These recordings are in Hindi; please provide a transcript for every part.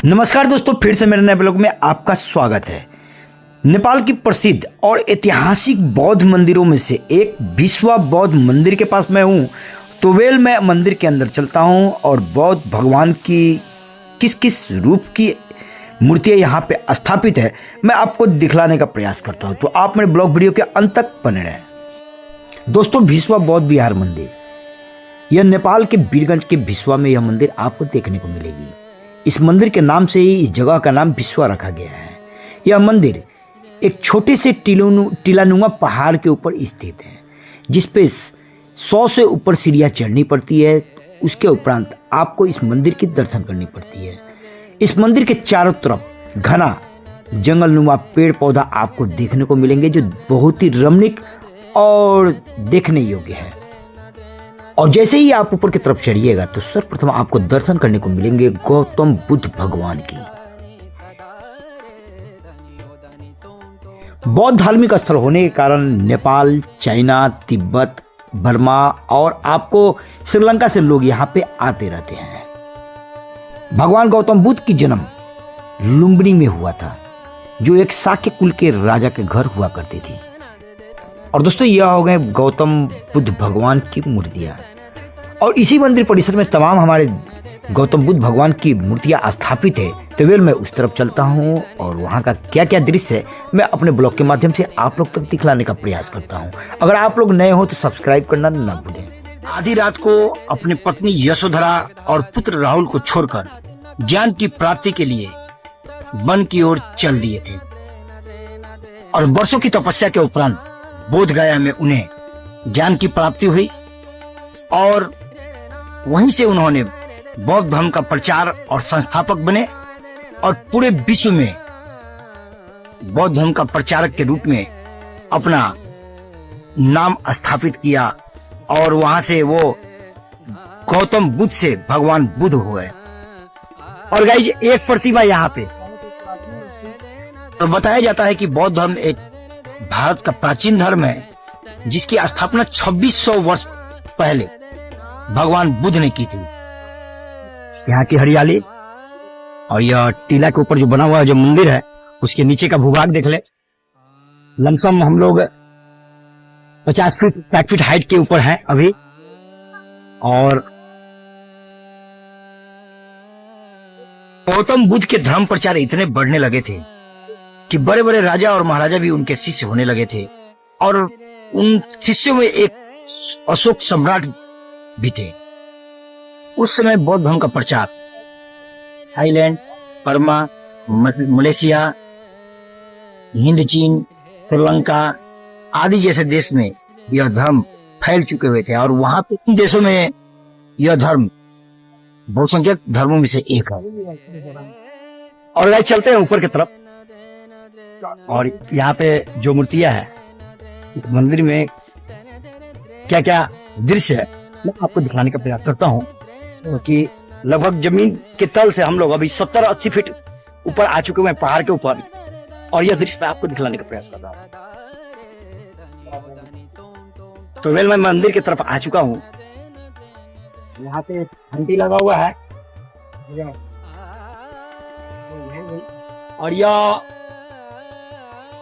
नमस्कार दोस्तों, फिर से मेरे नए ब्लॉग में आपका स्वागत है। नेपाल की प्रसिद्ध और ऐतिहासिक बौद्ध मंदिरों में से एक विश्वा बौद्ध मंदिर के पास मैं हूँ। तो मैं मंदिर के अंदर चलता हूँ और बौद्ध भगवान की किस किस रूप की मूर्तियाँ यहाँ पे स्थापित है मैं आपको दिखलाने का प्रयास करता हूँ। तो आप मेरे ब्लॉग वीडियो के अंत तक बने रहें। दोस्तों, विश्वा बौद्ध विहार मंदिर, यह नेपाल के वीरगंज के विश्वा में यह मंदिर आपको देखने को मिलेगी। इस मंदिर के नाम से ही इस जगह का नाम विश्वा रखा गया है। यह मंदिर एक छोटे से टीलानुमा पहाड़ के ऊपर स्थित है, जिस पे 100 से ऊपर सीढ़ियाँ चढ़नी पड़ती है। उसके उपरांत आपको इस मंदिर की दर्शन करनी पड़ती है। इस मंदिर के चारों तरफ घना जंगलनुमा पेड़ पौधा आपको देखने को मिलेंगे, जो बहुत ही रमणीक और देखने योग्य है। और जैसे ही आप ऊपर की तरफ चढ़िएगा तो सर्वप्रथम आपको दर्शन करने को मिलेंगे गौतम बुद्ध भगवान की। बौद्ध धार्मिक स्थल होने के कारण नेपाल, चाइना, तिब्बत, बर्मा और आपको श्रीलंका से लोग यहाँ पे आते रहते हैं। भगवान गौतम बुद्ध की जन्म लुम्बिनी में हुआ था, जो एक शाक्य कुल के राजा के घर हुआ करती थी। और दोस्तों, यह हो गए गौतम बुद्ध भगवान की मूर्तियां। और इसी मंदिर परिसर में तमाम हमारे गौतम बुद्ध भगवान की मूर्तियां स्थापित है। तो मैं उस तरफ चलता हूं और वहां का क्या क्या दृश्य है मैं अपने ब्लॉग के माध्यम से आप लोग तक दिखलाने का प्रयास करता हूं। अगर आप लोग नए हो तो सब्सक्राइब करना ना भूलें। आधी रात को अपनी पत्नी यशोधरा और पुत्र राहुल को छोड़कर ज्ञान की प्राप्ति के लिए वन की ओर चल दिए थे। और वर्षों की तपस्या के उपरांत बोध गया में उन्हें ज्ञान की प्राप्ति हुई और वहीं से उन्होंने बौद्ध धर्म का प्रचार और संस्थापक बने और पूरे विश्व में बौद्ध धर्म का प्रचारक के रूप में अपना नाम स्थापित किया। और वहां से वो गौतम बुद्ध से भगवान बुद्ध हुए। और गाइस, एक प्रतिमा यहाँ पे तो बताया जाता है कि बौद्ध धर्म एक भारत का प्राचीन धर्म है, जिसकी स्थापना 2600 वर्ष पहले भगवान बुद्ध ने की थी। यहाँ की हरियाली और यह टीला के ऊपर जो बना हुआ जो मंदिर है, उसके नीचे का भूभाग देख ले। लमसम हम लोग 50 फीट 60 फीट हाइट के ऊपर हैं अभी। और गौतम बुद्ध के धर्म प्रचार इतने बढ़ने लगे थे कि बड़े बड़े राजा और महाराजा भी उनके शिष्य होने लगे थे। और उन शिष्यों में एक अशोक सम्राट भी थे। उस समय बौद्ध धर्म का प्रचार थाईलैंड, बर्मा, मलेशिया, हिंद, चीन, श्रीलंका आदि जैसे देश में यह धर्म फैल चुके हुए थे। और वहां पे इन देशों में यह धर्म बहुसंख्यक धर्मों में से एक है। और गाइस, चलते हैं ऊपर की तरफ। और यहाँ पे जो मूर्तियां है, इस मंदिर में क्या क्या दृश्य है मैं आपको दिखाने का प्रयास करता हूँ। क्योंकि लगभग जमीन के तल से हम लोग अभी 70-80 फीट ऊपर आ चुके हुए हैं पहाड़ के ऊपर। और यह दृश्य मैं आपको दिखलाने का प्रयास कर रहा हूँ। तो मैं मंदिर की तरफ आ चुका हूँ। यहाँ पे घंटी लगा हुआ है और यह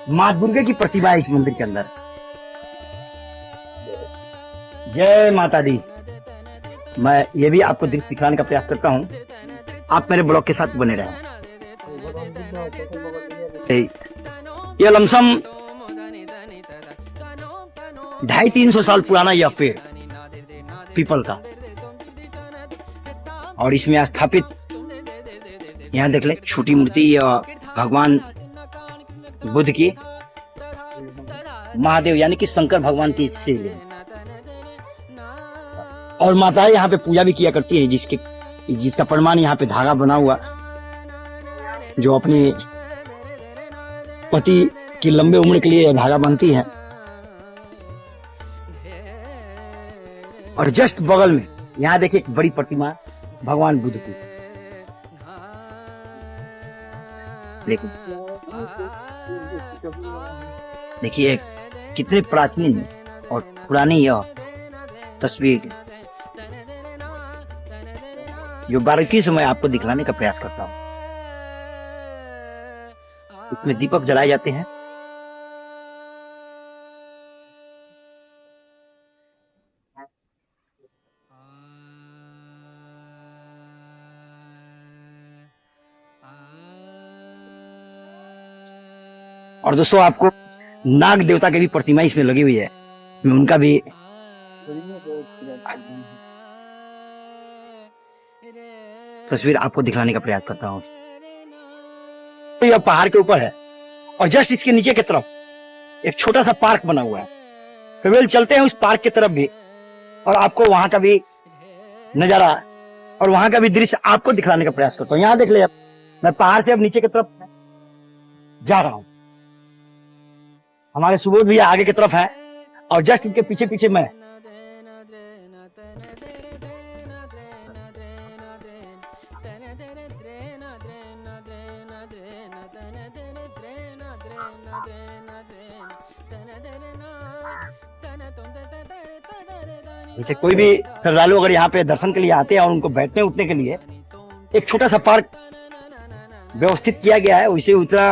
माँ दुर्गा की प्रतिमा है इस मंदिर के अंदर। जय माता दी। मैं ये भी आपको दृश्य दिखाने का प्रयास करता हूँ। आप मेरे ब्लॉग के साथ बने रहें। सही, यह लमसम 250-300 साल पुराना यह पेड़ पीपल का, और इसमें स्थापित यहाँ देख ले छोटी मूर्ति यह भगवान बुद्ध की, महादेव यानी कि शंकर भगवान की शिवलिंग। और माताएं यहाँ पे पूजा भी किया करती है, जिसका प्रमाण यहाँ पे धागा बना हुआ, जो अपनी पति की लंबे उम्र के लिए धागा बांधती है। और जस्ट बगल में यहाँ देखिए एक बड़ी प्रतिमा भगवान बुद्ध की। देखिए कितने प्राचीन और पुरानी यह तस्वीर जो बारीकी से मैं आपको दिखलाने का प्रयास करता हूँ। इसमें दीपक जलाए जाते हैं। और दोस्तों आपको नाग देवता की भी प्रतिमा इसमें लगी हुई है, मैं उनका भी तस्वीर आपको दिखाने का प्रयास करता हूँ। तो यह पहाड़ के ऊपर है और जस्ट इसके नीचे की तरफ एक छोटा सा पार्क बना हुआ है। तो चलते हैं उस पार्क की तरफ भी और आपको वहां का भी नजारा और वहां का भी दृश्य आपको दिखलाने का प्रयास करता हूँ। यहाँ देख ले, मैं पहाड़ से अब नीचे की तरफ जा रहा हूँ। हमारे सुबोध भैया आगे की तरफ है और जस्ट इनके पीछे पीछे मैं। जैसे कोई भी श्रद्धालु अगर यहाँ पे दर्शन के लिए आते हैं और उनको बैठने उठने के लिए एक छोटा सा पार्क व्यवस्थित किया गया है, उसे उतना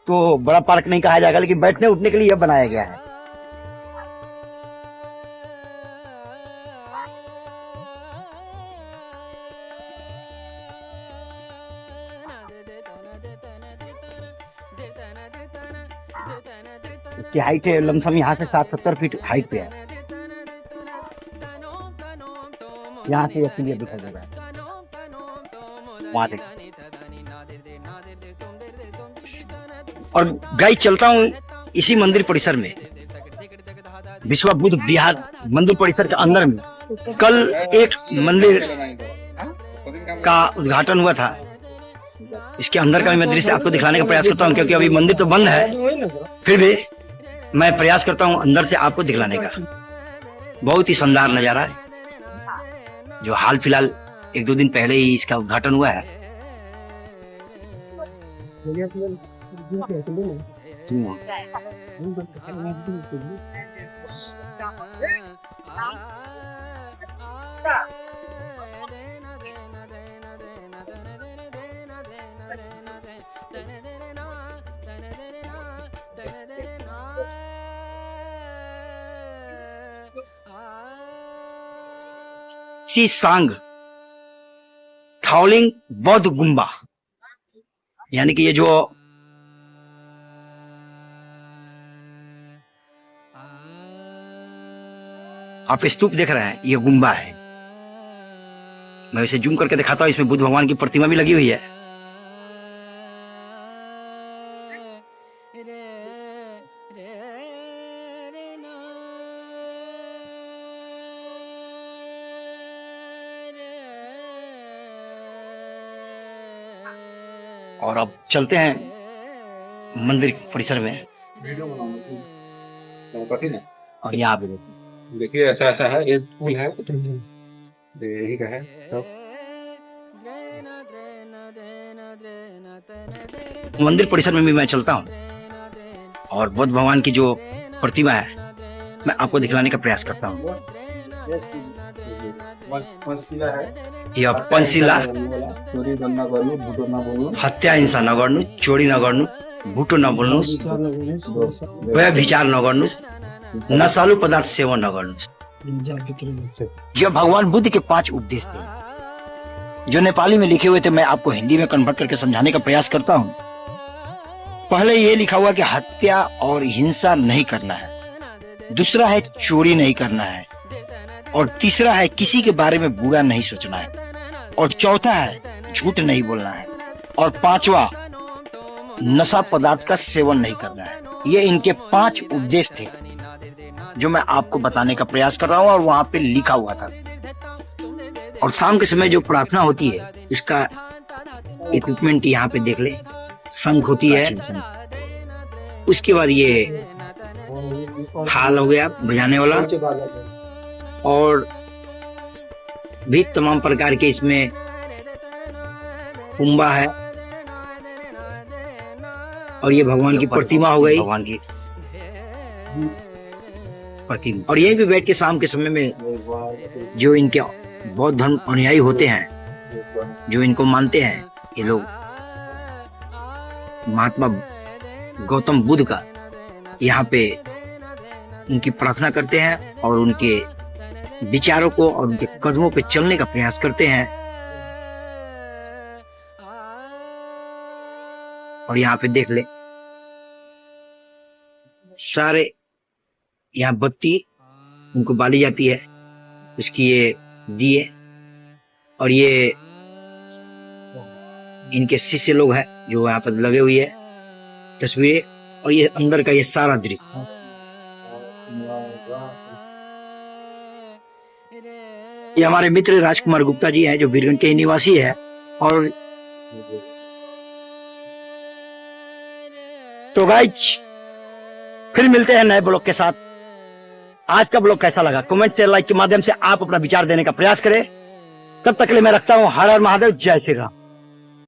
तो बड़ा पार्क नहीं कहा जाएगा, लेकिन बैठने उठने के लिए यह बनाया गया है। इसकी हाइट है लमसम यहाँ से 60-70 फीट हाइट पे है। यहाँ से क्लियर दिखाई दे रहा है, वहां देख। और गाइस चलता हूँ इसी मंदिर परिसर में, विश्व बुद्ध विहार मंदिर परिसर के अंदर में। कल एक मंदिर का उद्घाटन हुआ था, इसके अंदर का मैं दृश्य आपको दिखाने का प्रयास करता हूँ, क्योंकि अभी मंदिर तो बंद है, फिर भी मैं प्रयास करता हूँ अंदर से आपको दिखलाने का। बहुत ही शानदार नजारा है, जो हाल फिलहाल 1-2 दिन पहले ही इसका उद्घाटन हुआ है। सी सांग थाओलिंग बौद्ध गुम्बा, यानी कि ये जो आप स्तूप देख रहे हैं, ये गुम्बा है। मैं इसे जूम करके दिखाता हूँ, इसमें बुद्ध भगवान की प्रतिमा भी लगी हुई है। और अब चलते हैं मंदिर परिसर में। और यहाँ पे देखिए ऐसा ऐसा है, ये फूल है, यही का है सब। मंदिर परिसर में भी मैं चलता हूँ और बुद्ध भगवान की जो प्रतिमा है मैं आपको दिखलाने का प्रयास करता हूँ। यह पंचशिला, हत्या हिंसा नगर्नु, चोरी नगर्नु, भुटो नबोल्नुस्, व्यभिचार नगर्नुस्, नशालु पदार्थ सेवन नगर्नुस्। यह भगवान बुद्ध के 5 उपदेश थे जो नेपाली में लिखे हुए थे। मैं आपको हिंदी में कन्वर्ट करके समझाने का प्रयास करता हूँ। पहले ये लिखा हुआ कि हत्या और हिंसा नहीं करना है, दूसरा है चोरी नहीं करना है, और तीसरा है किसी के बारे में बुरा नहीं सोचना है, और चौथा है झूठ नहीं बोलना है, और 5वां नशा पदार्थ का सेवन नहीं करना है। ये इनके 5 उपदेश थे जो मैं आपको बताने का प्रयास कर रहा हूँ और वहां पे लिखा हुआ था। और शाम के समय जो प्रार्थना होती है इसका इक्विपमेंट यहाँ पे देख ले, शंख होती है, उसके बाद ये थाल हो गया बजाने वाला, और भी तमाम प्रकार के इसमें कुंभा है, और ये भगवान की प्रतिमा हो गई, भगवान की प्रतिमा। और यहीं पे बैठ के शाम के समय में जो इनके बौद्ध धर्म अनुयायी होते हैं, जो इनको मानते हैं, ये लोग महात्मा गौतम बुद्ध का यहाँ पे उनकी प्रार्थना करते हैं और उनके विचारों को और उनके कदमों पे चलने का प्रयास करते हैं। और यहाँ पे देख ले सारे यहाँ बत्ती उनको बाली जाती है, उसकी ये दिए और ये इनके शिष्य लोग हैं जो यहाँ पर लगे हुए हैं तस्वीरें, और ये अंदर का ये सारा दृश्य। ये हमारे मित्र राजकुमार गुप्ता जी हैं जो बीरगंज के निवासी है। और तो गाइज फिर मिलते हैं नए ब्लॉग के साथ। आज का ब्लॉग कैसा लगा कमेंट से लाइक के माध्यम से आप अपना विचार देने का प्रयास करें। तब तक के लिए मैं रखता हूं हर हर महादेव, जय श्री राम।